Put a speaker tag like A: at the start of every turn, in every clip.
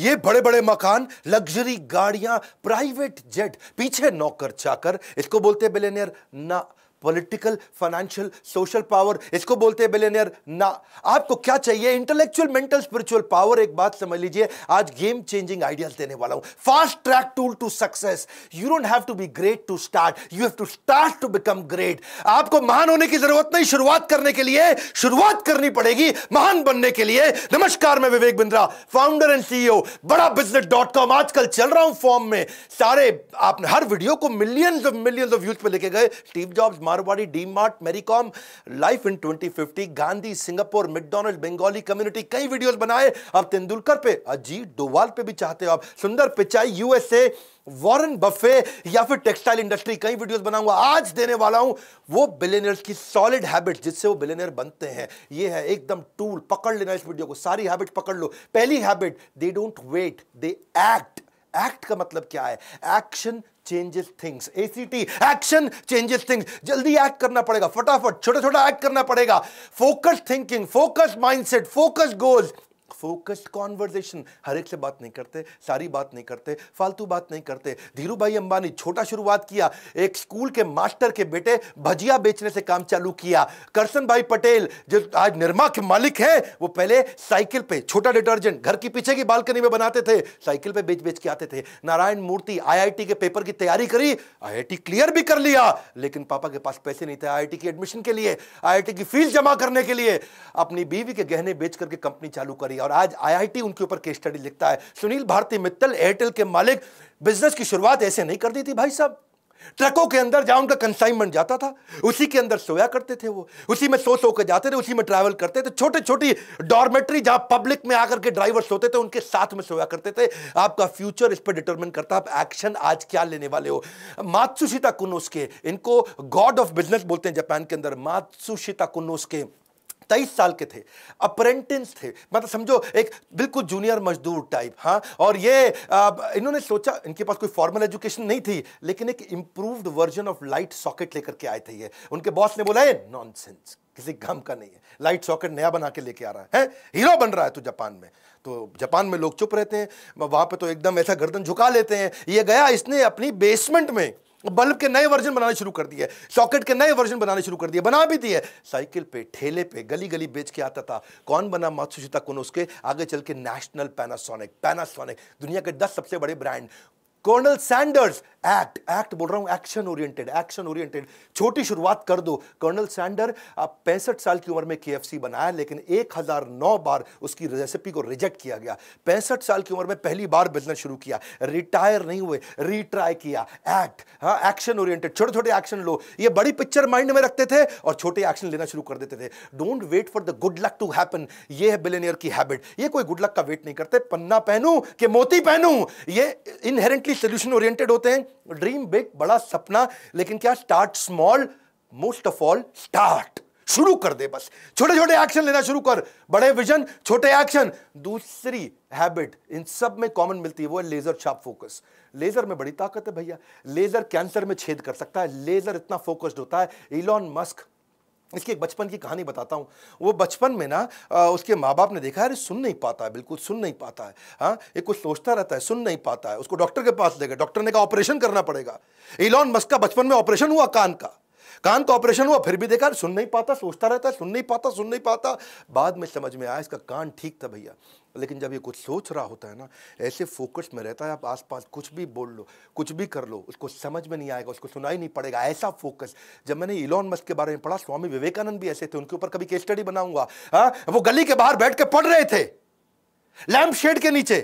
A: ये बड़े बड़े मकान, लग्जरी गाड़ियां, प्राइवेट जेट, पीछे नौकर चाकर, इसको बोलते हैं बिलियनियर ना। पॉलिटिकल, फाइनेंशियल, सोशल पावर, इसको बोलते हैं बिलियनियर ना। आपको क्या चाहिए? Intellectual, mental, spiritual power. एक बात समझ लीजिए, आज गेम चेंजिंग आइडियाज देने वाला हूं। Fast track tool to success. You don't have to be great to start, you have to start to become great. आपको महान होने की जरूरत नहीं, शुरुआत करने के लिए शुरुआत करनी पड़ेगी महान बनने के लिए। नमस्कार, मैं Vivek Bindra, founder and CEO बड़ा बिजनेस.com। आजकल चल रहा हूं फॉर्म में। सारे आपने हर वीडियो को मिलियंस ऑफ व्यूज पे लेके गए। Steve Jobs, Marwari, DMart, Mary Kom, life in 2050, Gandhi, Singapore, McDonald, Bengali community, कई वीडियोस बनाए। अब तेंदुलकर पे, अजीत डोवाल पे भी चाहते हो आप, सुंदर पिचाई, यूएसए, वॉरेन बफे, या फिर टेक्सटाइल इंडस्ट्री, कई वीडियोस बनाऊंगा। आज देने वाला हूं वो बिलियनियर्स की सॉलिड हैबिट्स जिससे वो बिलियनियर बनते हैं। ये है एकदम टूल, पकड़ लेना इस वीडियो को, सारी हैबिट्स पकड़ लो। पहली habit, they don't wait, they act. Act का मतलब क्या है? Action changes things. ACT, action changes things. जल्दी एक्ट करना पड़ेगा, फटाफट छोटा छोटा एक्ट करना पड़ेगा। Focus thinking, focus mindset, focus goals, focused conversation. हर एक से बात नहीं करते, सारी बात नहीं करते, फालतू बात नहीं करते। धीरू भाई अंबानी छोटा शुरुआत किया, एक स्कूल के मास्टर के बेटे भजिया बेचने से काम चालू किया। करसन भाई पटेल जो आज निरमा के मालिक हैं, वो पहले साइकिल पे छोटा डिटर्जेंट घर की पीछे की बालकनी में बनाते थे, साइकिल पे बेच बेच के आते थे। नारायण मूर्ति IIT के पेपर की तैयारी करी, IIT क्लियर भी कर लिया, लेकिन पापा के पास पैसे नहीं थे IIT की एडमिशन के लिए, IIT की फीस जमा करने के लिए। अपनी बीवी के गहने बेच करके कंपनी चालू करी और आज IIT उनके ऊपर केस स्टडी लिखता है। सुनील भारती मित्तल, एयरटेल के मालिक, बिजनेस की शुरुआत ऐसे नहीं कर दी थी भाई साहब। ट्रकों के अंदर जहां उनका कंसाइनमेंट जाता था, उसी के अंदर सोया करते थे वो, उसी में सो के जाते थे, उसी में ट्रैवल करते थे। छोटे छोटी डॉर्मेट्री जहां पब्लिक में आकर के ड्राइवर सोते थे, उनके साथ में सोया करते थे। आपका फ्यूचर इस पर डिटरमिन करता है आप एक्शन आज क्या लेने वाले हो। मात्सुशिता कुनोस्के, इनको गॉड ऑफ बिजनेस बोलते हैं जापान के अंदर। मात्सुशिता कुनोस्के 23 साल के थे, अप्रेंटिस थे, मतलब समझो एक बिल्कुल जूनियर मजदूर टाइप। हाँ, और ये इन्होंने सोचा, इनके पास कोई फॉर्मल एजुकेशन नहीं थी, लेकिन एक improved version of light socket लेकर के आए थे ये। उनके बॉस ने बोला है नॉनसेंस, किसी काम का नहीं है, लाइट सॉकेट नया बना के लेके आ रहा है, हीरो बन रहा है तू जापान में। तो जापान में लोग चुप रहते हैं, वहां पे तो एकदम ऐसा गर्दन झुका लेते हैं। ये गया, इसने अपनी बेसमेंट में बल्ब के नए वर्जन बनाने शुरू कर दिए, सॉकेट के नए वर्जन बनाने शुरू कर दिए, बना भी दिए। साइकिल पे, ठेले पे, गली गली बेच के आता था। कौन बना? मात्सुशिता कुनोस्के। आगे चल के नेशनल पैनासोनिक, दुनिया के 10 सबसे बड़े ब्रांड। कर्नल सैंडर्स, एक्ट बोल रहा हूं, एक्शन ओरिएंटेड। छोटी शुरुआत कर दो। कर्नल सैंडर आप 65 साल की उम्र में KFC बनाया, लेकिन 1009 बार उसकी रेसिपी को रिजेक्ट किया गया। 65 साल की उम्र में पहली बार बिजनेस शुरू किया, रिटायर नहीं हुए, रीट्राई किया। एक्ट, हाँ, एक्शन ओरिएंटेड, छोटे छोटे एक्शन लो। ये बड़ी पिक्चर माइंड में रखते थे और छोटे एक्शन लेना शुरू कर देते थे। Don't wait for the good luck to happen, ये है बिलियनियर की हैबिट। ये कोई गुड लक का वेट नहीं करते, पन्ना पहनूं कि मोती पहनूं, ये इनहेरेंटली सोल्यूशन ओरिएंटेड होते हैं। ड्रीम बिग, बड़ा सपना, लेकिन क्या? Start small, most of all start. शुरू कर दे, बस छोटे छोटे एक्शन लेना शुरू कर। बड़े विजन, छोटे एक्शन। दूसरी हैबिट इन सब में कॉमन मिलती है, वो है लेजर शार्प फोकस। लेजर में बड़ी ताकत है भैया, लेजर कैंसर में छेद कर सकता है, लेजर इतना फोकस्ड होता है। इलॉन मस्क, इसकी एक बचपन की कहानी बताता हूँ। वो बचपन में ना उसके माँ बाप ने देखा है सुन नहीं पाता है, बिल्कुल सुन नहीं पाता है। हाँ, ये कुछ सोचता रहता है, सुन नहीं पाता है। उसको डॉक्टर के पास ले गए, डॉक्टर ने कहा ऑपरेशन करना पड़ेगा। इलॉन मस्क का बचपन में ऑपरेशन हुआ, कान का ऑपरेशन हुआ, फिर भी देखा सुन नहीं पाता, सोचता रहता है, सुन नहीं पाता। बाद में समझ में आया इसका कान ठीक था भैया। लेकिन जब ये कुछ सोच रहा होता है ना, ऐसे फोकस में रहता है, आप आसपास कुछ भी बोल लो, कुछ भी कर लो, उसको समझ में नहीं आएगा, उसको सुनाई नहीं पड़ेगा, ऐसा फोकस। जब मैंने इलॉन मस्क के बारे में पढ़ा, स्वामी विवेकानंद भी ऐसे थे, उनके ऊपर कभी केस स्टडी बनाऊंगा। हाँ, वो गली के बाहर बैठ के पढ़ रहे थे, लैंप शेड के नीचे।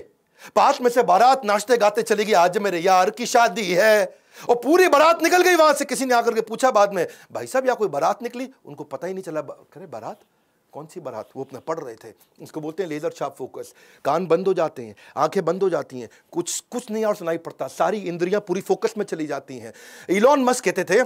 A: पास में से बारात नाचते गाते चली गई, आज मेरे यार की शादी है, और पूरी बारात निकल गई वहां से। किसी ने आकर के पूछा बाद में, भाई साहब यहाँ कोई बारात निकली? उनको पता ही नहीं चला। करे बारात? कौन सी बारात? वो अपना पढ़ रहे थे। इसको बोलते हैं लेजर शार्प फोकस। कान बंद हो जाते हैं, आंखें बंद हो जाती हैं, कुछ नहीं और सुनाई पड़ता, सारी इंद्रियां पूरी फोकस में चली जाती हैं। इलॉन मस्क कहते थे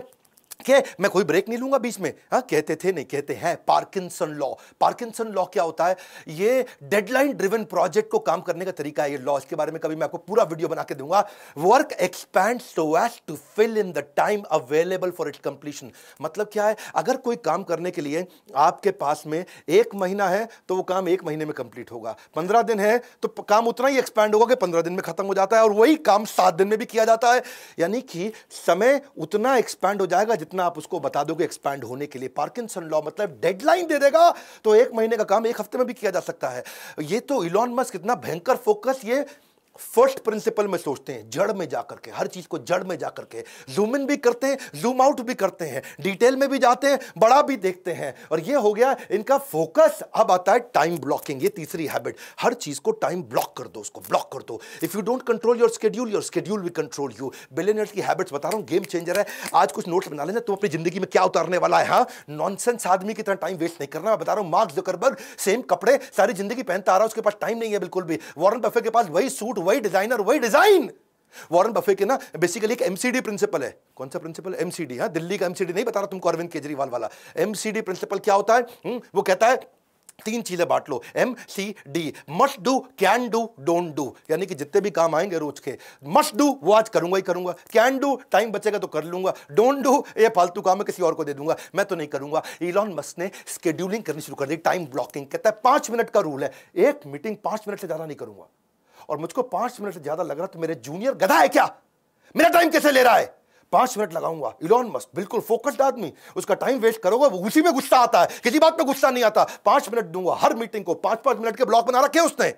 A: कि मैं कोई ब्रेक नहीं लूंगा बीच में। हाँ, कहते थे नहीं, कहते हैं पार्किंसन लॉ। पार्किंसन लॉ क्या होता है? ये डेडलाइन ड्रिवन प्रोजेक्ट को काम करने का तरीका है ये लॉ। इसके बारे में कभी मैं आपको पूरा वीडियो बना के दूंगा। Work expand so as to fill in the time available for its completion. मतलब क्या है? अगर कोई काम करने के लिए आपके पास में 1 महीना है तो वो काम 1 महीने में कंप्लीट होगा। 15 दिन है तो काम उतना ही एक्सपैंड होगा कि 15 दिन में खत्म हो जाता है, और वही काम 7 दिन में भी किया जाता है। यानी कि समय उतना एक्सपैंड हो जाएगा जितना आप उसको बता दोगे एक्सपैंड होने के लिए। पार्किंसन लॉ मतलब डेडलाइन दे देगा तो 1 महीने का काम 1 हफ्ते में भी किया जा सकता है। ये तो इलॉन मस्क कितना भयंकर फोकस ये फर्स्ट प्रिंसिपल में सोचते हैं, जड़ में जाकर के, हर चीज को जड़ में जाकर के। जूम इन भी करते हैं, जूम आउट भी करते हैं, डिटेल में भी जाते हैं, बड़ा भी देखते हैं, और ये हो गया इनका फोकस। अब आता है टाइम ब्लॉकिंग, ये तीसरी हैबिट। हर चीज को टाइम ब्लॉक कर दो, उसको ब्लॉक कर दो। If you don't control your schedule will control you. Billionaires की हैबिट्स बता रहा हूं, गेम चेंजर है। आज कुछ नोट्स बना लेना, तुम अपनी जिंदगी में क्या उतारने वाला है। हाँ, नॉनसेंस आदमी की तरह टाइम वेस्ट नहीं करना। मैं बता रहा हूं, मार्क ज़करबर्ग सेम कपड़े सारी जिंदगी पहनता आ रहा है, उसके पास टाइम नहीं है बिल्कुल भी। वॉरेन बफेट के पास वही सूट, वही डिजाइनर, वही डिजाइन। वॉरेन बफे के ना बेसिकली एक एमसीडी प्रिंसिपल है। कौन सा प्रिंसिपल? एमसीडी। हाँ, दिल्ली का एमसीडी नहीं बता रहा तुमको, अरविंद केजरीवाल वाला। एमसीडी प्रिंसिपल क्या होता है? वो कहता है 3 चीजें बांट लो, MCD। Must do, can do, don't do. यानी कि जितने भी काम आएंगे रोज के, मस्ट डू वो आज करूंगा ही करूंगा, कैन डू टाइम बचेगा तो कर लूंगा, डोंट डू ये फालतू काम है किसी और को दे दूंगा, मैं तो नहीं करूंगा। इलॉन मस्क ने स्केड्यूलिंग करनी शुरू कर दी, टाइम ब्लॉकिंग। कहता है 5 मिनट का रूल है, एक मीटिंग 5 मिनट से ज्यादा नहीं करूंगा। और मुझको 5 मिनट से ज्यादा लग रहा तो मेरे जूनियर गधा है क्या, मेरा टाइम कैसे ले रहा है? 5 मिनट लगाऊंगा। इलॉन मस्क बिल्कुल फोकस्ड आदमी, उसका टाइम वेस्ट करोगे वो उसी में गुस्सा आता है, किसी बात पे गुस्सा नहीं आता। 5 मिनट दूंगा हर मीटिंग को, 5-5 मिनट के ब्लॉक बना रखे उसने।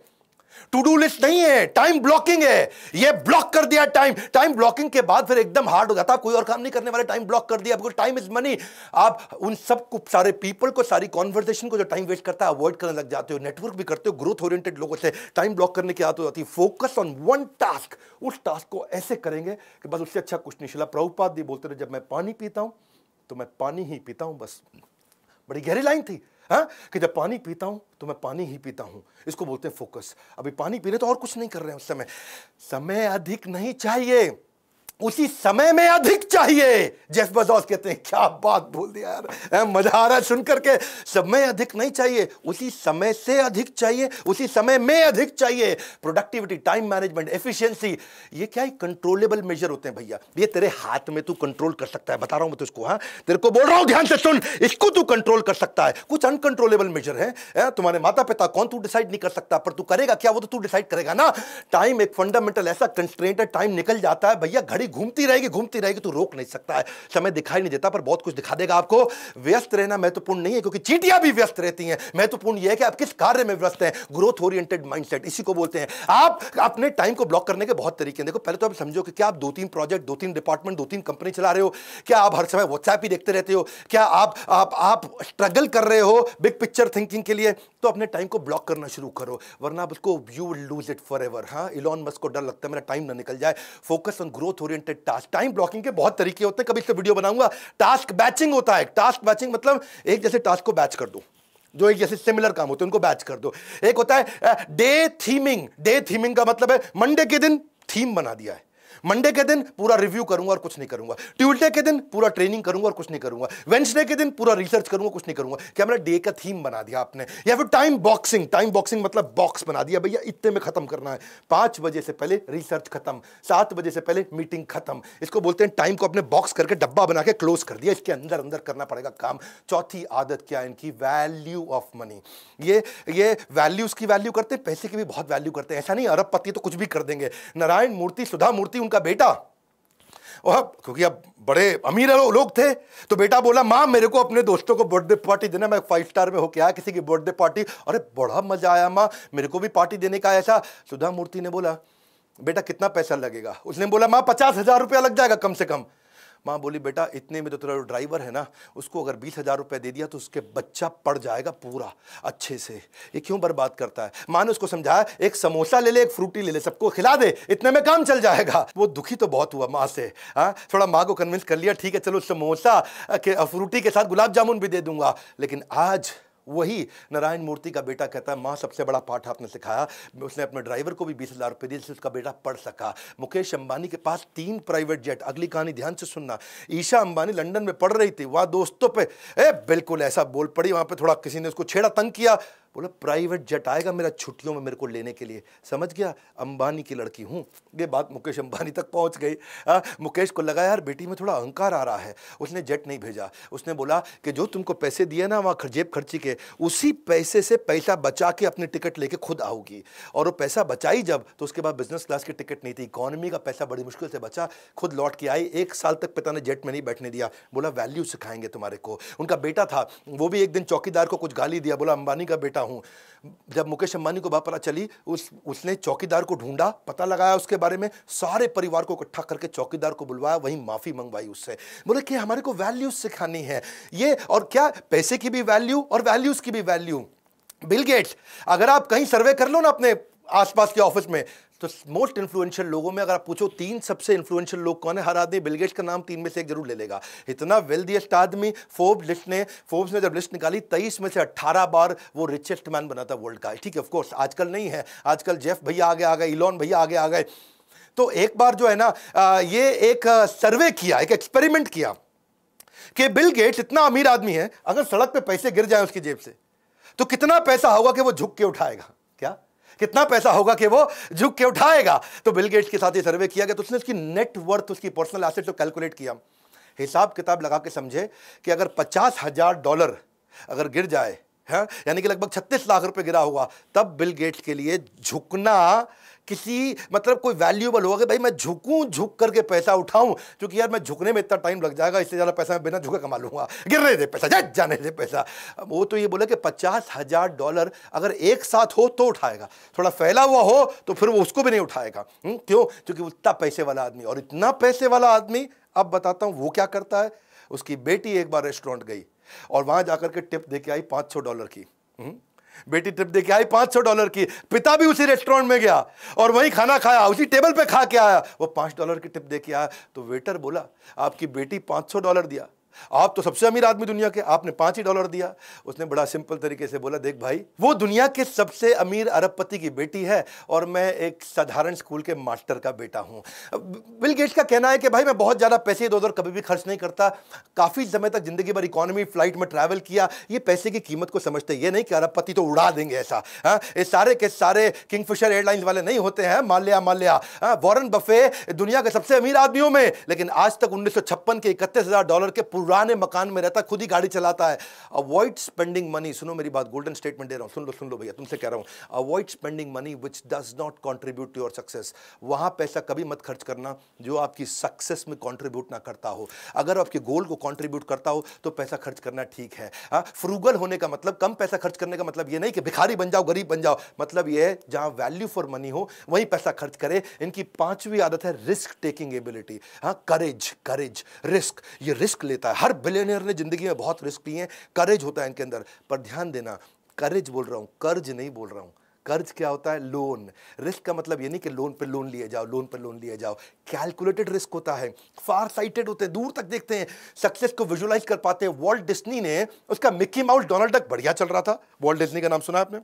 A: टू डू लिस्ट नहीं है, टाइम ब्लॉकिंग है। ये ब्लॉक कर दिया टाइम। टाइम ब्लॉकिंग के बाद फिर एकदम हार्ड हो जाता है, कोई और काम नहीं करने वाले, टाइम ब्लॉक कर दिया। Because time is money. आप उन सब को, सारे पीपल को, सारी कॉन्वर्सेशन को जो टाइम वेस्ट करता है अवॉइड करने लग जाते हो। नेटवर्क भी करते हो ग्रोथ ओरिएंटेड लोगों से। टाइम ब्लॉक करने की आदत हो जाती है। फोकस ऑन वन टास्क, उस टास्क को ऐसे करेंगे कि बस उससे अच्छा कुछ नहीं। शिला प्रभुपाद जी बोलते थे, जब मैं पानी पीता हूं तो मैं पानी ही पीता हूं, बस। बड़ी गहरी लाइन थी। हाँ, कि जब पानी पीता हूं तो मैं पानी ही पीता हूं। इसको बोलते हैं फोकस। अभी पानी पी रहे तो और कुछ नहीं कर रहे हैं उस समय। समय अधिक नहीं चाहिए, उसी समय में अधिक चाहिए। जेफ बेज़ोस कहते हैं, क्या बात बोल दिया यार, मजा आ रहा है सुन करके। समय अधिक नहीं चाहिए, उसी समय से अधिक चाहिए, उसी समय में अधिक चाहिए। प्रोडक्टिविटी, टाइम मैनेजमेंट, एफिशिएंसी, ये क्या है? कंट्रोलेबल मेजर होते हैं भैया। ये तेरे हाथ में, तू कंट्रोल कर सकता है। बता रहा हूं मैं तुझको। हाँ, तेरे को बोल रहा हूं, ध्यान से सुन, इसको तू कंट्रोल कर सकता है। कुछ अनकंट्रोलेबल मेजर है, तुम्हारे माता पिता कौन, तू डिसाइड नहीं कर सकता, पर तू करेगा क्या वो तो तू डिसाइड करेगा ना। टाइम एक फंडामेंटल ऐसा कंस्ट्रेंट है, टाइम निकल जाता है भैया, घड़ी घूमती रहेगी, तू रोक नहीं सकता है। समय दिखाई नहीं देता पर बहुत कुछ दिखा देगा आपको। व्यस्त रहना महत्वपूर्ण नहीं है, क्योंकि चींटियां भी व्यस्त रहती हैं। महत्वपूर्ण यह है कि आप किस कार्य में व्यस्त हैं। ग्रोथ ओरिएंटेड माइंडसेट, इसी को बोलते हैं। आप अपने टाइम को ब्लॉक करने के बहुत तरीके हैं। देखो, पहले तो आप समझो कि क्या आप 2-3 प्रोजेक्ट, 2-3 डिपार्टमेंट, 2-3 कंपनी चला रहे हो? क्या आप हर समय व्हाट्सएप ही देखते रहते हो? क्या आप स्ट्रगल कर रहे हो बिग पिक्चर थिंकिंग के लिए? तो अपने टाइम को ब्लॉक करना शुरू करो, वरना आप उसको you will lose it forever. हाँ, इलॉन मस्क को डर लगता है मेरा टाइम ना निकल जाए। Focus on growth oriented task. Time blocking के बहुत तरीके होते हैं, कभी इस पे वीडियो बनाऊंगा। टास्क बैचिंग होता है। टास्क बैचिंग मतलब एक जैसे टास्क को बैच कर दो, जो एक जैसे सिमिलर काम होते हैं उनको बैच कर दो। एक होता है डे थीमिंग। डे थीमिंग का मतलब है मंडे के दिन थीम बना दिया है, मंडे के दिन पूरा रिव्यू करूंगा और कुछ नहीं करूंगा, ट्यूसडे के दिन पूरा ट्रेनिंग करूंगा और कुछ नहीं करूंगा, वेडनेसडे के दिन पूरा रिसर्च करूंगा, कुछ नहीं करूंगा। क्या मेरा डे का थीम बना दिया आपने? या फिर टाइम बॉक्सिंग। टाइम बॉक्सिंग मतलब बॉक्स बना दिया, भैया इतने में खत्म करना है, 5 बजे से पहले रिसर्च खत्म, 7 बजे से पहले मीटिंग खत्म। इसको बोलते हैं टाइम को अपने बॉक्स करके डब्बा बना के क्लोज कर दिया, इसके अंदर अंदर करना पड़ेगा काम। चौथी आदत क्या है इनकी? Value of money. ये वैल्यूज की वैल्यू करते हैं, पैसे की भी बहुत वैल्यू करते हैं। ऐसा नहीं अरबपति तो कुछ भी कर देंगे। नारायण मूर्ति, सुधा मूर्ति उनका बेटा, और क्योंकि अब बड़े अमीर लोग थे तो बेटा बोला, माँ मेरे को अपने दोस्तों को बर्थडे पार्टी देना, मैं 5 स्टार में होके आया किसी की बर्थडे पार्टी, अरे बड़ा मजा आया माँ, मेरे को भी पार्टी देने का। ऐसा सुधा मूर्ति ने बोला, बेटा कितना पैसा लगेगा? उसने बोला, माँ 50,000 रुपया लग जाएगा कम से कम। माँ बोली, बेटा इतने में तो तेरा ड्राइवर है ना, उसको अगर 20,000 रुपये दे दिया तो उसके बच्चा पड़ जाएगा पूरा अच्छे से, ये क्यों बर्बाद करता है? माँ ने उसको समझाया, एक समोसा ले ले, एक फ्रूटी ले ले, सबको खिला दे, इतने में काम चल जाएगा। वो दुखी तो बहुत हुआ माँ से। हाँ, थोड़ा माँ को कन्विंस कर लिया, ठीक है चलो समोसा के फ्रूटी के साथ गुलाब जामुन भी दे दूंगा। लेकिन आज वही नारायण मूर्ति का बेटा कहता है माँ सबसे बड़ा पाठ आपने सिखाया। उसने अपने ड्राइवर को भी 20,000 रुपये दिए जिससे उसका बेटा पढ़ सका। मुकेश अंबानी के पास 3 प्राइवेट जेट। अगली कहानी ध्यान से सुनना। ईशा अंबानी लंदन में पढ़ रही थी, वहां दोस्तों पे बिल्कुल ऐसा बोल पड़ी, वहां पे थोड़ा किसी ने उसको छेड़ा, तंग किया, बोला प्राइवेट जेट आएगा मेरा छुट्टियों में मेरे को लेने के लिए। समझ गया, अंबानी की लड़की हूं। ये बात मुकेश अंबानी तक पहुंच गई। मुकेश को लगा यार बेटी में थोड़ा अहंकार आ रहा है। उसने जेट नहीं भेजा। उसने बोला कि जो तुमको पैसे दिए ना वहाँ जेब खर्ची के, उसी पैसे से पैसा बचा के अपनी टिकट लेके खुद आओगी। और वो पैसा बचाई जब, तो उसके बाद बिजनेस क्लास की टिकट नहीं थी, इकोनॉमी का पैसा बड़ी मुश्किल से बचा, खुद लौट के आई। 1 साल तक पिता ने जेट में नहीं बैठने दिया, बोला वैल्यू सिखाएंगे तुम्हारे को। उनका बेटा था, वो भी एक दिन चौकीदार को कुछ गाली दिया, बोला अंबानी का बेटा हूं। जब मुकेश अंबानी को बात पता चली, उसने चौकीदार को ढूंढा, पता लगाया उसके बारे में, सारे परिवार को इकट्ठा करके चौकीदार को बुलवाया, वहीं माफी मंगवाई उससे। बोले कि हमारे को वैल्यूज सिखानी है ये, और क्या पैसे की भी वैल्यू और वैल्यूज की भी वैल्यू। बिल गेट्स, अगर आप कहीं सर्वे कर लो ना अपने आसपास के ऑफिस में, तो मोस्ट इन्फ्लुएंशियल लोगों में अगर आप पूछो 3 सबसे इन्फ्लुएंशियल लोग कौन है, हर आदमी बिल गेट्स का नाम 3 में से एक जरूर ले लेगा। इतना वेल्दीएस्ट आदमी। फोर्ब्स ने जब लिस्ट निकाली 23 में से 18 बार वो रिचेस्ट मैन बना था वर्ल्ड का। ठीक है, ऑफ कोर्स आजकल नहीं है, आजकल जेफ भैया आगे आ गए, इलॉन भैया आगे आ गए। तो एक बार जो है ना ये एक सर्वे किया, एक एक्सपेरिमेंट किया कि बिल गेट्स इतना अमीर आदमी है, अगर सड़क पे पैसे गिर जाए उसकी जेब से तो कितना पैसा होगा कि वो झुक के उठाएगा। क्या कितना पैसा होगा कि वो झुक के उठाएगा। तो बिल गेट्स के साथ ये सर्वे किया गया, तो उसने उसकी नेट वर्थ, उसकी पर्सनल एसेट को कैलकुलेट किया, हिसाब किताब लगा के समझे कि अगर $50,000 अगर गिर जाए, है यानी कि लगभग 36 लाख रुपए गिरा होगा, तब बिल गेट्स के लिए झुकना किसी मतलब कोई वैल्यूएबल होगा कि भाई मैं झुकूं, झुक करके पैसा उठाऊं, क्योंकि यार मैं झुकने में इतना टाइम लग जाएगा, इससे ज्यादा पैसा मैं बिना झुके कमा लूंगा, गिरने दे पैसा, जाने दे पैसा। वो तो ये बोले कि $50,000 अगर एक साथ हो तो उठाएगा, थोड़ा फैला हुआ हो तो फिर वो उसको भी नहीं उठाएगा। क्यों? क्योंकि उतना पैसे वाला आदमी, और इतना पैसे वाला आदमी, अब बताता हूं वो क्या करता है। उसकी बेटी एक बार रेस्टोरेंट गई और वहां जाकर के टिप दे के आई $500 की। बेटी टिप दे के आई $500 की। पिता भी उसी रेस्टोरेंट में गया और वहीं खाना खाया, उसी टेबल पे खा के आया, वो $5 की टिप दे के आया। तो वेटर बोला आपकी बेटी $500 दिया, आप तो सबसे अमीर आदमी दुनिया के, आपने $5 दिया। उसने बड़ा सिंपल तरीके से बोला देख भाई, वो दुनिया के सबसे अमीर अरबपति की बेटी है और मैं एक साधारण स्कूल के मास्टर का बेटा हूं। बिल गेट्स का कहना है कि भाई मैं बहुत ज्यादा पैसे इधर उधर कभी भी खर्च नहीं करता, काफी समय तक जिंदगी भर इकोनॉमी फ्लाइट में ट्रैवल किया, ये पैसे की कीमत को समझते, ये नहीं कि अरबपति तो उड़ा देंगे ऐसा। ये सारे के सारे किंगफिशर एयरलाइंस वाले नहीं होते हैं, माल्या। वॉरेन बफे दुनिया के सबसे अमीर आदमियों में, लेकिन आज तक 1956 के $31,000 के पुराने मकान में रहता, खुद ही गाड़ी चलाता है। अवॉइड स्पेंडिंग मनी, सुनो मेरी बात, गोल्डन स्टेटमेंट दे रहा हूं, सुन लो भैया, तुमसे कह रहा हूं, avoid spending money which does not contribute to your success. वहां पैसा कभी मत खर्च करना जो आपकी सक्सेस में कंट्रीब्यूट ना करता हो। अगर आपके गोल को कंट्रीब्यूट करता हो तो पैसा खर्च करना ठीक है। फ्रूगल होने का मतलब, कम पैसा खर्च करने का मतलब ये नहीं कि भिखारी बन जाओ, गरीब बन जाओ, मतलब ये है जहां वैल्यू फॉर मनी हो वहीं पैसा खर्च करे। इनकी 5वीं आदत है रिस्क टेकिंग एबिलिटी। करेज, रिस्क, ये रिस्क लेता है। हर बिलियनियर ने जिंदगी में बहुत रिस्क लिए हैं, करेज होता है इनके अंदर। पर ध्यान देना, करेज बोल रहा हूं, कर्ज नहीं बोल रहा हूं। कर्ज क्या होता है? लोन। रिस्क का मतलब ये नहीं कि लोन पे लोन लिए जाओ, कैलकुलेटेड रिस्क होता है, फार साइटेड होते हैं, दूर तक देखते हैं, सक्सेस को विजुअलाइज कर पाते हैं। वॉल्ट डिज्नी ने, उसका मिक्की माउस डोनाल्ड डक बढ़िया चल रहा था, वॉल्ट डिज्नी का नाम सुना आपने,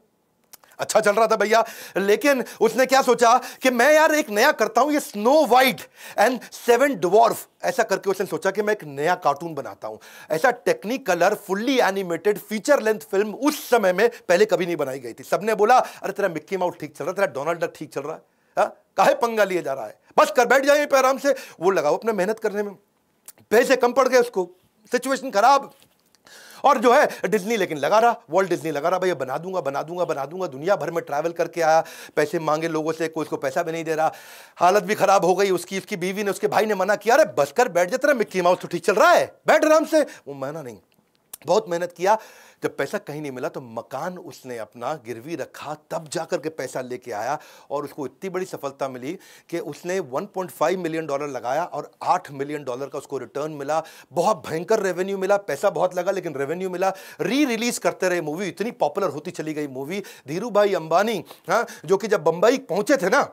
A: अच्छा चल रहा था भैया, लेकिन उसने क्या सोचा कि मैं यार एक नया करता हूं, ये स्नो वाइट एंड 7 ड्वार्फ, ऐसा करके उसने सोचा कि मैं एक नया कार्टून बनाता हूं। ऐसा Technicolor fully animated feature length film उस समय में पहले कभी नहीं बनाई गई थी। सबने बोला अरे तेरा मिक्की माउस ठीक चल रहा है, तेरा डोनाल्ड डक ठीक चल रहा है, काहे पंगा लिए जा रहा है, बस कर बैठ जाए पे आराम से। वो लगाओ अपने मेहनत करने में, पैसे कम पड़ गए उसको, सिचुएशन खराब। और जो है डिज्नी लेकिन लगा रहा, वॉल्ट डिज्नी लगा रहा, भैया बना दूंगा, दुनिया भर में ट्रैवल करके आया, पैसे मांगे लोगों से, कोई उसको पैसा भी नहीं दे रहा, हालत भी खराब हो गई उसकी। उसकी बीवी ने, उसके भाई ने मना किया, अरे बस कर बैठ जा, तेरा मिक्की माउस तो ठीक चल रहा है, बैठ आराम से। वो माना नहीं, बहुत मेहनत किया। जब पैसा कहीं नहीं मिला तो मकान उसने अपना गिरवी रखा, तब जाकर के पैसा लेके आया और उसको इतनी बड़ी सफलता मिली कि उसने $1.5 मिलियन लगाया और $8 मिलियन का उसको रिटर्न मिला। बहुत भयंकर रेवेन्यू मिला, पैसा बहुत लगा लेकिन रेवेन्यू मिला। रिलीज करते रहे मूवी, इतनी पॉपुलर होती चली गई मूवी। धीरू भाई अंबानी, जो कि जब बंबई पहुंचे थे ना,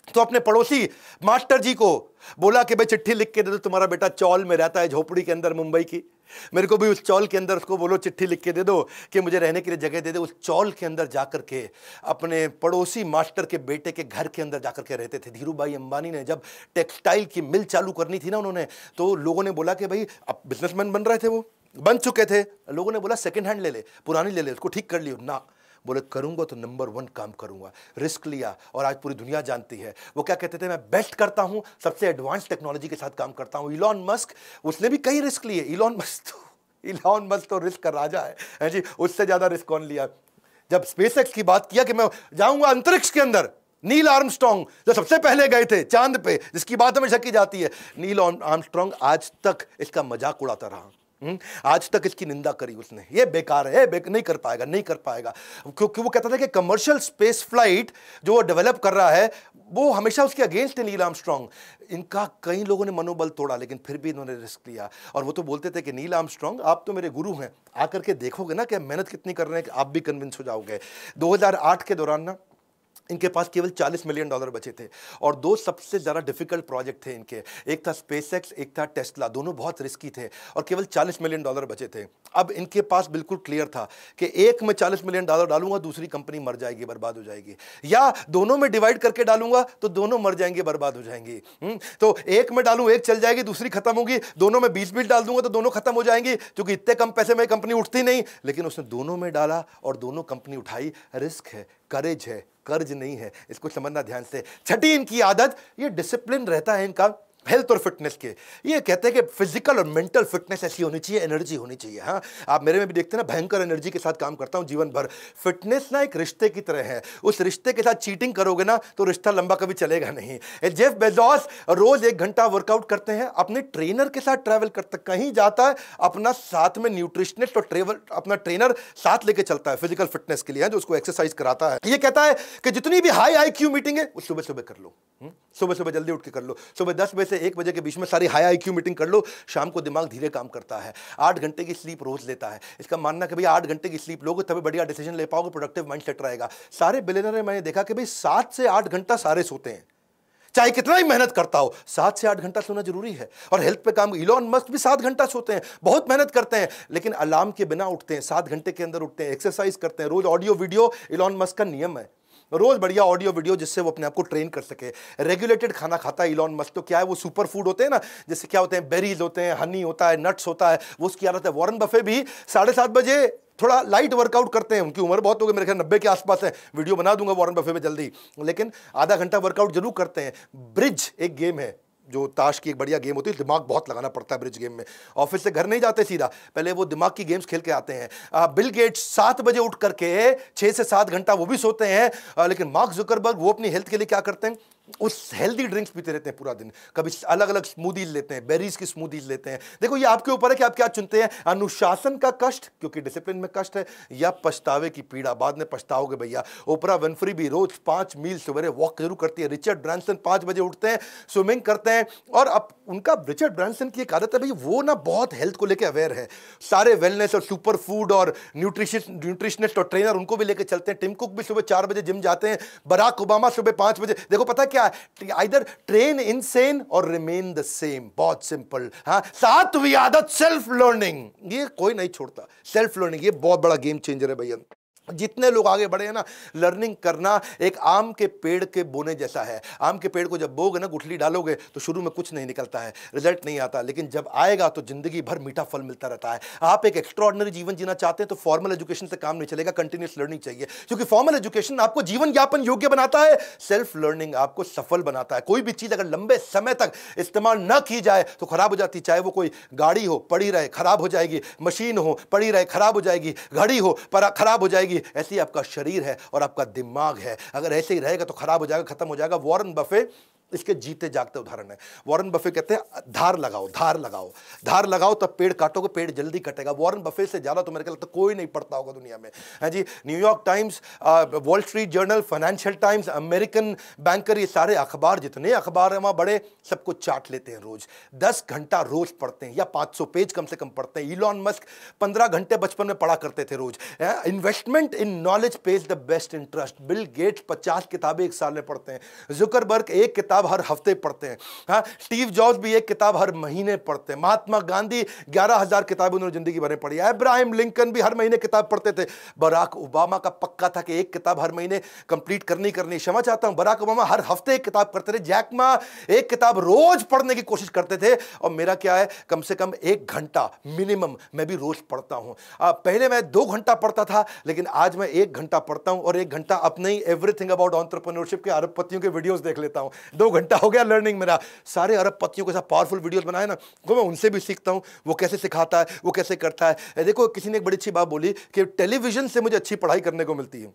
A: तो अपने पड़ोसी मास्टर जी को बोला कि भाई चिट्ठी लिख के दे दो, तुम्हारा बेटा चौल में रहता है झोपड़ी के अंदर मुंबई की, मेरे को भी उस चौल के अंदर उसको बोलो चिट्ठी लिख के दे दो कि मुझे रहने के लिए जगह दे दे। उस चौल के अंदर जाकर के अपने पड़ोसी मास्टर के बेटे के घर के अंदर जाकर के रहते थे। धीरू भाई अंबानी ने जब टेक्सटाइल की मिल चालू करनी थी ना उन्होंने, तो लोगों ने बोला कि भाई, अब बिजनेसमैन बन रहे थे, वो बन चुके थे, लोगों ने बोला सेकंड हैंड ले ले, पुरानी ले ले, उसको ठीक कर लियो ना। बोले करूंगा तो नंबर 1 काम करूंगा। रिस्क लिया और आज पूरी दुनिया जानती है। वो क्या कहते थे, मैं बेस्ट करता हूं, सबसे एडवांस टेक्नोलॉजी के साथ काम करता हूं। इलॉन मस्क, उसने भी कई रिस्क लिए। इलॉन मस्क तो रिस्क का राजा है जी, उससे ज्यादा रिस्क कौन लिया। जब स्पेसएक्स की बात किया कि मैं जाऊंगा अंतरिक्ष के अंदर, नील आर्मस्ट्रांग जो सबसे पहले गए थे चांद पे, जिसकी बात हमेशा की जाती है, नील आर्मस्ट्रांग आज तक इसका मजाक उड़ाता रहा। आज तक इसकी निंदा करी उसने, ये बेकार है, नहीं कर पाएगा, नहीं कर पाएगा, क्योंकि वो कहता था कि कमर्शियल स्पेस फ्लाइट जो डेवलप कर रहा है वो हमेशा उसके अगेंस्ट है नील आर्मस्ट्रांग। इनका कई लोगों ने मनोबल तोड़ा, लेकिन फिर भी इन्होंने रिस्क लिया। और वो तो बोलते थे कि नील आर्मस्ट्रांग आप तो मेरे गुरु हैं, आकर के देखोगे ना कि मेहनत कितनी कर रहे हैं कि आप भी कन्विंस हो जाओगे। 2008 के दौरान ना इनके पास केवल $40 मिलियन बचे थे और 2 सबसे ज़्यादा डिफिकल्ट प्रोजेक्ट थे इनके, एक था स्पेसएक्स, एक था टेस्ला। दोनों बहुत रिस्की थे और केवल $40 मिलियन बचे थे। अब इनके पास बिल्कुल क्लियर था कि एक में $40 मिलियन डालूंगा, दूसरी कंपनी मर जाएगी, बर्बाद हो जाएगी, या दोनों में डिवाइड करके डालूंगा तो दोनों मर जाएंगे, बर्बाद हो जाएंगी। तो एक में डालूं, एक चल जाएगी, दूसरी खत्म होगी, दोनों में 20-20 डाल दूंगा तो दोनों खत्म हो जाएंगी, क्योंकि इतने कम पैसे में कंपनी उठती नहीं। लेकिन उसने दोनों में डाला और दोनों कंपनी उठाई। रिस्क है, करेज है, कर्ज नहीं है, इसको समझना ध्यान से। छठी इनकी आदत, ये डिसिप्लिन रहता है इनका हेल्थ और फिटनेस के। ये कहते हैं कि फिजिकल और मेंटल फिटनेस ऐसी होनी चाहिए, एनर्जी होनी चाहिए। हाँ, आप मेरे में भी देखते हैं ना, भयंकर एनर्जी के साथ काम करता हूं जीवन भर। फिटनेस ना एक रिश्ते की तरह है, उस रिश्ते के साथ चीटिंग करोगे ना तो रिश्ता लंबा कभी चलेगा नहीं। जेफ बेजोस रोज 1 घंटा वर्कआउट करते हैं, अपने ट्रेनर के साथ ट्रैवल करते, कहीं जाता है अपना साथ में न्यूट्रिशनिस्ट और अपना ट्रेनर साथ लेके चलता है फिजिकल फिटनेस के लिए, जो उसको एक्सरसाइज कराता है। ये कहता है कि जितनी भी हाई IQ मीटिंग है वो सुबह सुबह कर लो, सुबह सुबह जल्दी उठ के कर लो। सुबह 10 बजे से 1 बजे के बीच में सारी हाई IQ मीटिंग कर लो। शाम को दिमाग धीरे काम करता है। 8 घंटे की स्लीप रोज लेता है। इसका मानना कि भाई 8 घंटे की स्लीप लोगे तभी बढ़िया डिसीजन ले पाओगे, प्रोडक्टिव माइंडसेट रहेगा। सारे बिलियनर मैंने देखा कि भाई 7 से 8 घंटा सारे सोते हैं, चाहे कितना ही मेहनत करता हो, 7 से 8 घंटा सोना जरूरी है। और हेल्थ पे काम, इलॉन मस्क भी 7 घंटा सोते हैं, बहुत मेहनत करते हैं, लेकिन अलार्म के बिना उठते हैं, 7 घंटे के अंदर उठते हैं, एक्सरसाइज करते हैं, रोज ऑडियो वीडियो। इलॉन मस्क का नियम है रोज बढ़िया ऑडियो वीडियो, जिससे वो अपने आप को ट्रेन कर सके। रेगुलेटेड खाना खाता है इलॉन मस्क। तो क्या है, वो सुपर फूड होते हैं ना, जैसे क्या होते हैं, बेरीज होते हैं, हनी होता है, नट्स होता है, वो उसकी आदत है। वॉरेन बफे भी 7:30 बजे थोड़ा लाइट वर्कआउट करते हैं। उनकी उम्र बहुत हो गई, मेरे ख्याल 90 के आसपास है। वीडियो बना दूंगा वॉरेन बफे पे जल्दी, लेकिन आधा घंटा वर्कआउट जरूर करते हैं। ब्रिज एक गेम है, जो ताश की एक बढ़िया गेम होती है, दिमाग बहुत लगाना पड़ता है ब्रिज गेम में। ऑफिस से घर नहीं जाते सीधा, पहले वो दिमाग की गेम्स खेल के आते हैं। बिल गेट्स 7 बजे उठ करके 6 से 7 घंटा वो भी सोते हैं। लेकिन मार्क जुकरबर्ग, वो अपनी हेल्थ के लिए क्या करते हैं, उस हेल्दी ड्रिंक्स पीते रहते हैं पूरा दिन। कभी अलग अलग स्मूदीज लेते हैं, बेरीज की स्मूदीज लेते हैं। देखो, ये आपके ऊपर है कि आप क्या चुनते हैं, अनुशासन का कष्ट, क्योंकि डिसिप्लिन में कष्ट है, या पछतावे की पीड़ा, बाद में पछताओगे भैया। ओपरा विनफ्री भी रोज 5 मील सवेरे वॉक जरूर करती है। रिचर्ड ब्रांसन 5 बजे उठते हैं, स्विमिंग करते हैं। और अब उनका, रिचर्ड ब्रांसन की एक आदत है भाई, वो ना बहुत हेल्थ को लेकर अवेयर है। सारे वेलनेस और सुपर फूड और न्यूट्रिशनिस्ट और ट्रेनर उनको भी लेकर चलते हैं। टिम कुक भी सुबह 4 बजे जिम जाते हैं। बराक ओबामा सुबह 5 बजे। देखो पता क्या है, आइदर ट्रेन इनसेन और रिमेन द सेम। बहुत सिंपल। हाँ, 7वीं आदत सेल्फ लर्निंग, ये कोई नहीं छोड़ता। सेल्फ लर्निंग ये बहुत बड़ा गेम चेंजर है भैया। जितने लोग आगे बढ़े हैं ना, लर्निंग करना एक आम के पेड़ के बोने जैसा है। आम के पेड़ को जब बोगे ना, गुठली डालोगे तो शुरू में कुछ नहीं निकलता है, रिजल्ट नहीं आता, लेकिन जब आएगा तो जिंदगी भर मीठा फल मिलता रहता है। आप एक एक्स्ट्राऑर्डिनरी जीवन जीना चाहते हैं तो फॉर्मल एजुकेशन से काम नहीं चलेगा, कंटिन्यूअस लर्निंग चाहिए। क्योंकि फॉर्मल एजुकेशन आपको जीवन यापन योग्य बनाता है, सेल्फ लर्निंग आपको सफल बनाता है। कोई भी चीज अगर लंबे समय तक इस्तेमाल ना की जाए तो खराब हो जाती है। चाहे वो कोई गाड़ी हो, पड़ी रहे खराब हो जाएगी, मशीन हो, पड़ी रहे खराब हो जाएगी, घड़ी हो पर खराब हो जाएगी। ऐसी आपका शरीर है और आपका दिमाग है, अगर ऐसे ही रहेगा तो खराब हो जाएगा, खत्म हो जाएगा। वॉरेन बफे इसके जीते जागते उदाहरण है। वॉरेन बफे कहते हैं धार लगाओ, धार लगाओ, धार लगाओ, तब पेड़ काटोगे, पेड़ जल्दी कटेगा। वॉरेन बफे से ज्यादा तो मेरे को लगता है कोई नहीं पढ़ता होगा दुनिया में, है जी। New York Times, Wall Street Journal, Financial Times, American Banker, ये सारे अखबार, जितने अखबार हैं वहां बड़े, सबको चाट लेते हैं रोज। 10 घंटा रोज पढ़ते हैं या 500 पेज कम से कम पढ़ते हैं। इलॉन मस्क 15 घंटे बचपन में पढ़ा करते थे रोज। Investment in knowledge pays the best interest. Bill Gates 50 किताबें एक साल में पढ़ते हैं। जुकरबर्ग एक किताब हर हफ्ते पढ़ते हैं। हाँ, स्टीव जॉब्स भी एक किताब हर महीने पढ़ते हैं। महात्मा गांधी 11,000 किताबें उन्होंने जिंदगी भर में पढ़ी है। अब्राहम लिंकन भी हर महीने किताब पढ़ते थे। बराक ओबामा का पक्का था कि एक किताब हर महीने कंप्लीट करनी। क्षमा चाहता हूं, बराक ओबामा हर हफ्ते एक किताब करते थे। जैक मा एक किताब रोज पढ़ने की कोशिश करते थे। और मेरा क्या है, कम से कम 1 घंटा मिनिमम मैं भी रोज पढ़ता हूं। पहले मैं 2 घंटा पढ़ता था, लेकिन आज मैं 1 घंटा पढ़ता हूं और 1 घंटा अपने ही एवरीथिंग अबाउट एंटरप्रेन्योरशिप के अरबपतियों के वीडियोस देख लेता हूं। 2 घंटा हो गया लर्निंग मेरा। सारे अरबपतियों के साथ पावरफुल वीडियोस बनाए ना, वो मैं उनसे भी सीखता हूं। वो कैसे सिखाता है, वो कैसे करता है। देखो, किसी ने एक बड़ी अच्छी बात बोली कि टेलीविजन से मुझे अच्छी पढ़ाई करने को मिलती है।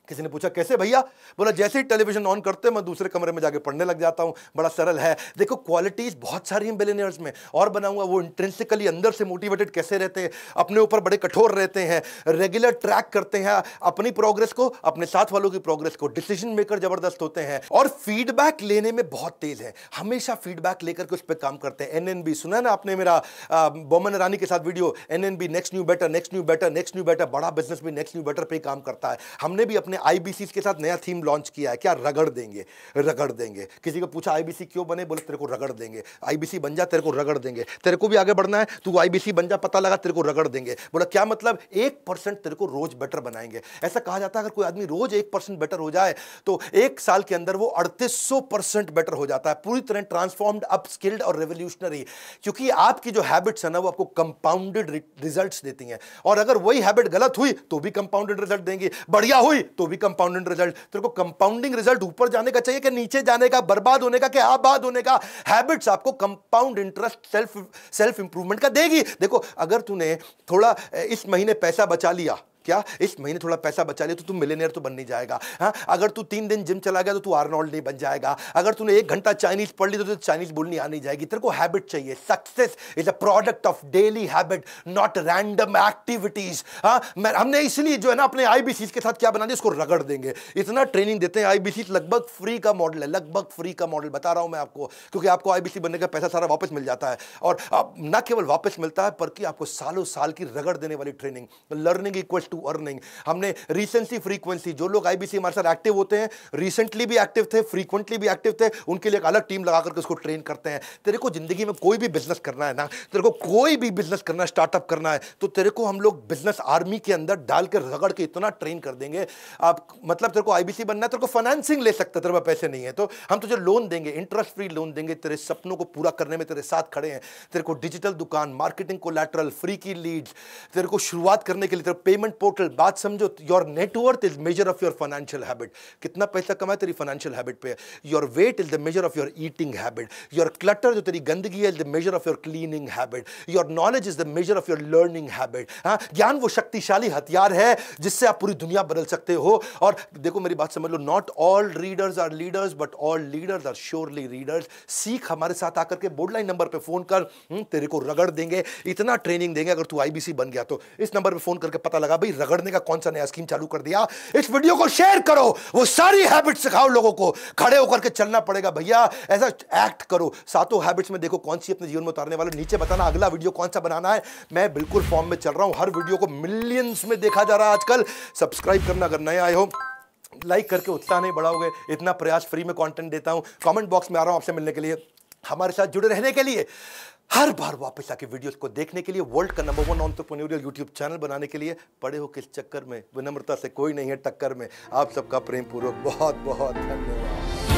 A: किसी ने पूछा कैसे भैया? बोला जैसे ही टेलीविजन ऑन करते मैं दूसरे कमरे में जाके पढ़ने लग जाता हूं। बड़ा सरल है। देखो, क्वालिटीज बहुत सारी हैं बिलियनियर्स में, और बनाऊंगा। वो इंट्रिंसिकली अंदर से मोटिवेटेड कैसे रहते हैं, अपने ऊपर बड़े कठोर रहते हैं, रेगुलर ट्रैक करते हैं अपनी प्रोग्रेस को, अपने साथ वालों की प्रोग्रेस को, डिसीजन मेकर जबरदस्त होते हैं, और फीडबैक लेने में बहुत तेज है। हमेशा फीडबैक लेकर के उस पर काम करते हैं। एनएनबी सुना ना आपने, मेरा बोमन ईरानी के साथ video, NNB next new better, next new better, next new better. बड़ा बिजनेस भी नेक्स्ट न्यू बेटर पे काम करता है। हमने भी अपने आईबीसी के साथ नया थीम लॉन्च किया है, क्या? रगड़ देंगे, रगड़ देंगे। किसी को पूछा आईबीसी क्यों बने? बोले तेरे को रगड़ देंगे। आईबीसी बन जा, तेरे को रगड़ देंगे। तेरे को भी आगे बढ़ना है, तू आईबीसी बन जा, पता लगा, तेरे को रगड़ देंगे। बोला क्या मतलब? 1% तेरे को रोज बेटर बनाएंगे। ऐसा कहा जाता है अगर कोई आदमी रोज 1% बेटर हो जाए तो 1 साल के अंदर वो 3800% बेटर हो जाता है। पूरी तरह ट्रांसफॉर्म्ड, अपस्किल्ड और रेवोल्यूशनरी। क्योंकि आपकी जो हैबिट्स है ना, वो आपको कंपाउंडेड रिजल्ट्स देती हैं। और अगर वही हैबिट गलत हुई तो भी कंपाउंडेड रिजल्ट देंगी, बढ़िया हुई तो भी कंपाउंडेड रिजल्ट। तेरे को कंपाउंडिंग रिजल्ट ऊपर जाने का चाहिए कि नीचे जाने का, बर्बाद होने का कि आबाद होने का? हैबिट्स आपको कंपाउंड इंटरेस्ट, सेल्फ इंप्रूवमेंट का देगी। देखो, अगर तूने थोड़ा इस महीने पैसा बचा लिया, क्या इस महीने थोड़ा पैसा बचा लिया, तो तू मिलियनेयर तो बन नहीं जाएगा। हाँ, अगर तू 3 दिन जिम चला गया तो तू आर्नोल्ड नहीं बन जाएगा। अगर तूने 1 घंटा चाइनीज पढ़ ली तो चाइनीज बोलनी आनी जाएगी। तेरे को हैबिट चाहिए। Success is a product of daily habit, not random activities. हाँ, हमने इसलिए जो है ना अपने आईबीसी के साथ क्या बना दिया, इसको रगड़ देंगे। इतना ट्रेनिंग देते हैं। आईबीसी लगभग फ्री का मॉडल है, लगभग फ्री का मॉडल बता रहा हूं मैं आपको, क्योंकि आपको आईबीसी बनने का पैसा सारा वापस मिल जाता है। और न केवल वापस मिलता है, बल्कि आपको सालों साल की रगड़ देने वाली training. Learning equals to earning. हमने रिसेंसी फ्रीक्वेंसी, जो लोग आईबीसी हमारे साथ एक्टिव होते हैं, रिसेंटली भी एक्टिव थे, फ्रीक्वेंटली भी एक्टिव थे, उनके लिए एक अलग टीम लगा करके उसको ट्रेन करते हैं। तेरे को जिंदगी में कोई भी बिजनेस करना है ना, तेरे को कोई भी बिजनेस करना है, स्टार्टअप करना है, तो तेरे को हम लोग बिजनेस आर्मी के अंदर डाल के रगड़ के इतना ट्रेन कर देंगे। आप मतलब तेरे को आईबीसी बनना है, तेरे को फाइनेंसिंग ले सकते, तेरे पास पैसे नहीं है तो हम तुझे लोन देंगे, इंटरेस्ट फ्री लोन देंगे, तेरे सपनों को पूरा करने में तेरे साथ खड़े हैं। तेरे को डिजिटल दुकान, मार्केटिंग कोलैटरल, फ्री की लीड्स, तेरे को शुरुआत करने के लिए तेरे पेमेंट पोर्टल। बात समझो, your net worth is measure of your financial habit. कितना पैसा कमाए तेरी फाइनेंशियल हैबिट पे। Your weight is the measure of your eating habit. Your clutter, जो तेरी गंदगी है, is the measure of your cleaning habit. Your knowledge is the measure of your learning habit. हाँ, ज्ञान वो शक्तिशाली हथियार है जिससे आप पूरी दुनिया बदल सकते हो। और देखो मेरी बात समझ लो, not all readers are leaders but all leaders are surely readers. सीख हमारे साथ आकर के बोर्ड लाइन नंबर पे फोन कर, तेरे को रगड़ देंगे, इतना ट्रेनिंग देंगे। अगर तू आईबीसी बन गया तो इस नंबर पे फोन करके पता लगा भाई रगड़ने का कौन सा नया स्कीम चालू कर दिया। इस वीडियो को शेयर करो, वो सारी हैबिट सिखाओ लोगों को। खड़े होकर के चलना पड़ेगा भैया, ऐसा एक्ट करो। सातों हैबिट्स में देखो कौन सी अपने जीवन में उतारने वाले। नीचे बताना अगला वीडियो कौन सा बनाना है। मैं बिल्कुल फॉर्म में चल रहा हूं, हर वीडियो को मिलियंस में देखा जा रहा है आजकल। सब्सक्राइब करना अगर नए आए हो, लाइक करके उत्साह नहीं बढ़ाओगे। इतना प्रयास फ्री में कंटेंट देता हूं। कमेंट बॉक्स में आ रहा हूं आपसे मिलने के लिए, हमारे साथ जुड़े रहने के लिए, हर बार वापस आके वीडियोस को देखने के लिए, वर्ल्ड का नंबर 1 एंटरप्रेन्योरियल यूट्यूब चैनल बनाने के लिए। पड़े हो किस चक्कर में? विनम्रता से कोई नहीं है टक्कर में। आप सबका प्रेम पूर्वक बहुत बहुत धन्यवाद।